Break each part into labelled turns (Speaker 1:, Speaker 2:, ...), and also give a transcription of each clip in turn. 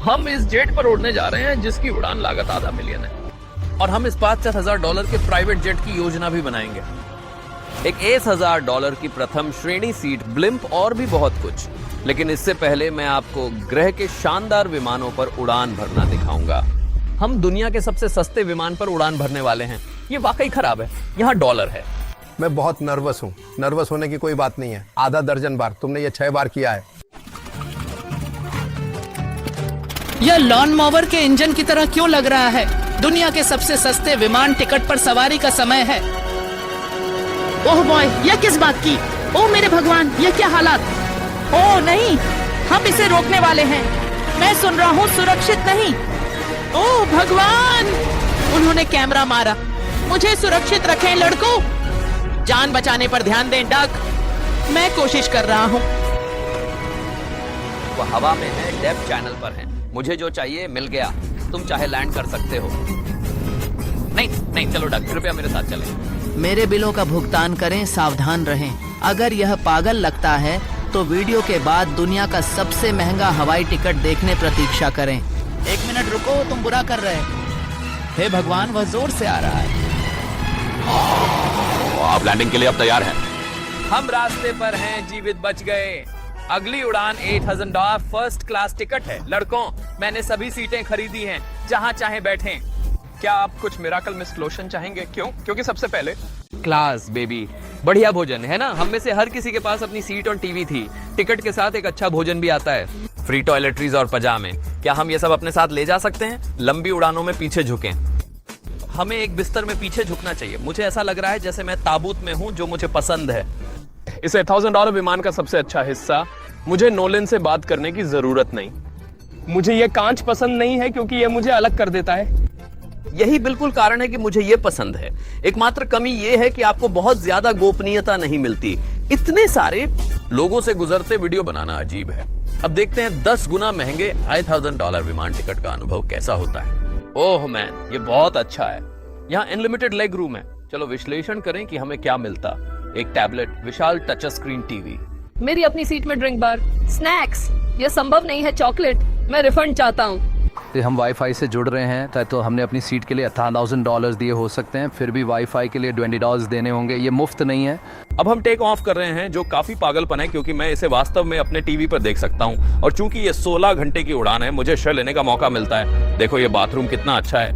Speaker 1: हम इस जेट पर उड़ने जा रहे हैं जिसकी उड़ान लागत $0.5 मिलियन है, और हम इस $75,000 के प्राइवेट जेट की योजना भी बनाएंगे। एक $80,000 की प्रथम श्रेणी सीट, ब्लिम्प और भी बहुत कुछ। लेकिन इससे पहले मैं आपको ग्रह के शानदार विमानों पर उड़ान भरना दिखाऊंगा। हम दुनिया के सबसे सस्ते विमान पर उड़ान भरने वाले हैं। ये वाकई खराब है, यहाँ डॉलर है।
Speaker 2: मैं बहुत नर्वस हूँ। नर्वस होने की कोई बात नहीं है। आधा दर्जन बार, तुमने ये 6 बार किया है।
Speaker 3: यह लॉन मोवर के इंजन की तरह क्यों लग रहा है? दुनिया के सबसे सस्ते विमान टिकट पर सवारी का समय है।
Speaker 4: ओह बॉय, यह किस बात की? ओह मेरे भगवान, यह क्या हालात? ओह नहीं, हम इसे रोकने वाले हैं। मैं सुन रहा हूँ सुरक्षित नहीं। ओह भगवान, उन्होंने कैमरा मारा। मुझे सुरक्षित रखें लड़कों। जान बचाने पर ध्यान दें डक। मैं कोशिश कर रहा हूँ।
Speaker 1: वो हवा में है, डेप्थ चैनल पर है। मुझे जो चाहिए मिल गया। तुम चाहे लैंड कर सकते हो। नहीं नहीं, चलो डक, कृपया मेरे साथ चलें।
Speaker 3: मेरे बिलों का भुगतान करें, सावधान रहें। अगर यह पागल लगता है तो वीडियो के बाद दुनिया का सबसे महंगा हवाई टिकट देखने प्रतीक्षा करें। 1 मिनट रुको, तुम बुरा कर रहे। हे भगवान, वह जोर से आ रहा है।
Speaker 1: आप लैंडिंग के लिए अब तैयार हैं? हम रास्ते पर हैं, जीवित बच गए। अगली उड़ान $8,000 फर्स्ट क्लास टिकट है। लड़कों, मैंने सभी सीटें खरीदी हैं, जहां चाहे बैठें। क्या आप कुछ मिराकल मिस लोशन चाहेंगे? क्यों? क्योंकि सबसे पहले क्लास बेबी, बढ़िया भोजन है ना। हम में से हर किसी के पास अपनी सीट और टीवी थी। टिकट के साथ एक अच्छा भोजन भी आता है, फ्री टॉयलेटरीज और पजामे। क्या हम ये सब अपने साथ ले जा सकते हैं? लंबी उड़ानों में पीछे झुकें। हमें एक बिस्तर में पीछे झुकना चाहिए। मुझे ऐसा लग रहा है जैसे मैं ताबूत में हूँ, जो मुझे पसंद है। इस $1,000 विमान का सबसे अच्छा हिस्सा, मुझे नोलन से बात करने की जरूरत नहीं। मुझे ये कांच पसंद नहीं है क्योंकि ये मुझे अलग कर देता है। यही बिल्कुल कारण है कि मुझे ये पसंद है। एकमात्र कमी ये है कि आपको बहुत ज्यादा गोपनीयता नहीं मिलती। इतने सारे लोगों से गुजरते वीडियो बनाना अजीब है। अब देखते हैं 10 गुना महंगे $5,000 विमान टिकट का अनुभव कैसा होता है। ओह मैन, ये बहुत अच्छा है। यहाँ अनलिमिटेड लेग रूम है। चलो विश्लेषण करें कि हमें क्या मिलता। एक टैबलेट, विशाल टच स्क्रीन टीवी,
Speaker 5: मेरी अपनी सीट में ड्रिंक बार, स्नैक्स। यह संभव नहीं है, चॉकलेट। मैं रिफंड चाहता हूँ।
Speaker 6: हम वाईफाई से जुड़ रहे हैं, तो हमने अपनी सीट के लिए $1,000 दिए हो सकते हैं, फिर भी वाईफाई के लिए $20 देने होंगे। ये मुफ्त नहीं है।
Speaker 1: अब हम टेक ऑफ कर रहे हैं, जो काफी पागलपन है क्योंकि मैं इसे वास्तव में अपने टीवी पर देख सकता हूँ। और चूंकि ये 16 घंटे की उड़ान है, मुझे शय लेने का मौका मिलता है। देखो ये बाथरूम कितना अच्छा है।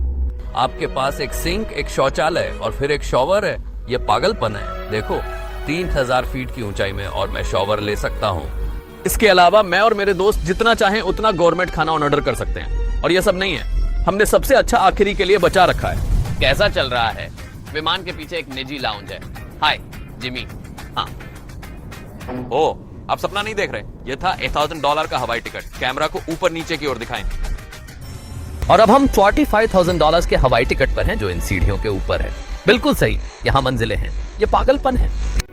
Speaker 1: आपके पास एक सिंक, एक शौचालय और फिर एक शॉवर है। ये पागलपन है। देखो 3000 फीट की ऊंचाई में, और मैं शॉवर ले सकता हूँ। इसके अलावा मैं और मेरे दोस्त जितना चाहें उतना गवर्नमेंट खाना ऑर्डर कर सकते हैं। और ये सब नहीं है, हमने सबसे अच्छा आखिरी के लिए बचा रखा है। कैसा चल रहा है? विमान के पीछे एक निजी लाउंज है। हाय जिमी। हाँ, ओ आप सपना नहीं देख रहे। ये था $1,000 का हवाई टिकट। कैमरा को ऊपर नीचे की ओर दिखाएं। और अब हम $45,000 के हवाई टिकट पर हैं, जो इन सीढ़ियों के ऊपर है। बिल्कुल सही, यहाँ मंजिलें हैं। ये पागलपन है।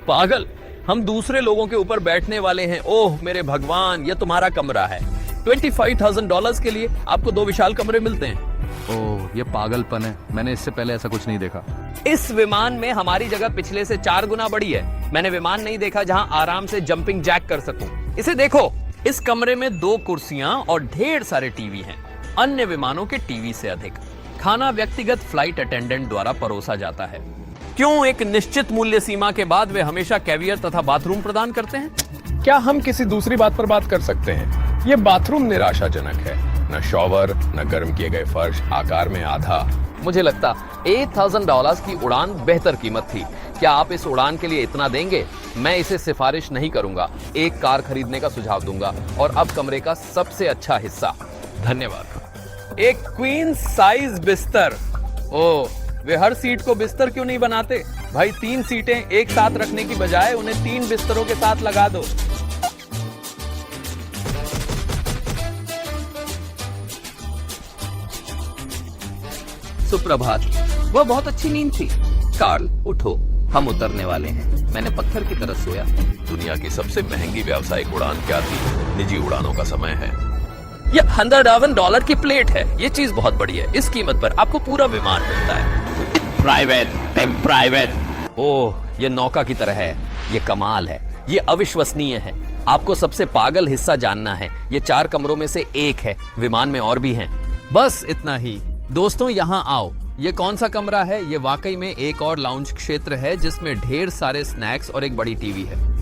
Speaker 1: पागल, हम दूसरे लोगों के ऊपर बैठने वाले हैं। ओह मेरे भगवान, ये तुम्हारा कमरा है। $25,000 के लिए आपको 2 विशाल कमरे मिलते हैं।
Speaker 6: ओह, ये पागलपन है। मैंने इससे पहले ऐसा कुछ नहीं देखा।
Speaker 1: इस विमान में हमारी जगह पिछले से 4 गुना बड़ी है। मैंने विमान नहीं देखा जहां आराम से जंपिंग जैक कर सकूं। इसे देखो, इस कमरे में 2 कुर्सियां और ढेर सारे टीवी हैं, अन्य विमानों के टीवी से अधिक। खाना व्यक्तिगत फ्लाइट अटेंडेंट द्वारा परोसा जाता है। क्यों? एक निश्चित मूल्य सीमा के बाद वे हमेशा कैवियर तथा बाथरूम प्रदान करते हैं। क्या हम किसी दूसरी बात पर बात कर सकते हैं? ये बाथरूम निराशाजनक है। न शॉवर, न गर्म किए गए फर्श, आकार में आधा। मुझे लगता $8,000 की उड़ान बेहतर कीमत थी। क्या आप इस उड़ान के लिए इतना देंगे? मैं इसे सिफारिश नहीं करूंगा। एक कार खरीदने का सुझाव दूंगा। और अब कमरे का सबसे अच्छा हिस्सा। धन्यवाद। एक क्वीन साइज बिस्तर। ओह, वे हर सीट को बिस्तर क्यों नहीं बनाते? भाई 3 सीटें एक साथ रखने की बजाय उन्हें 3 बिस्तरों के साथ लगा दो। सुप्रभात। वह बहुत अच्छी नींद थी। कार्ल उठो, हम उतरने वाले हैं। मैंने पत्थर की तरह सोया। दुनिया की सबसे महंगी व्यावसायिक उड़ान क्या थी? निजी उड़ानों का समय है। यह $100,000 की प्लेट है। ये चीज बहुत बड़ी है। इस कीमत पर आपको पूरा विमान मिलता है। प्राइवेट। ओह, ये नौका की तरह है। ये कमाल है। ये अविश्वसनीय है। आपको सबसे पागल हिस्सा जानना है, ये 4 कमरों में से एक है, विमान में और भी हैं। बस इतना ही। दोस्तों यहाँ आओ, ये कौन सा कमरा है? ये वाकई में एक और लाउंज क्षेत्र है जिसमें ढेर सारे स्नैक्स और एक बड़ी टीवी है।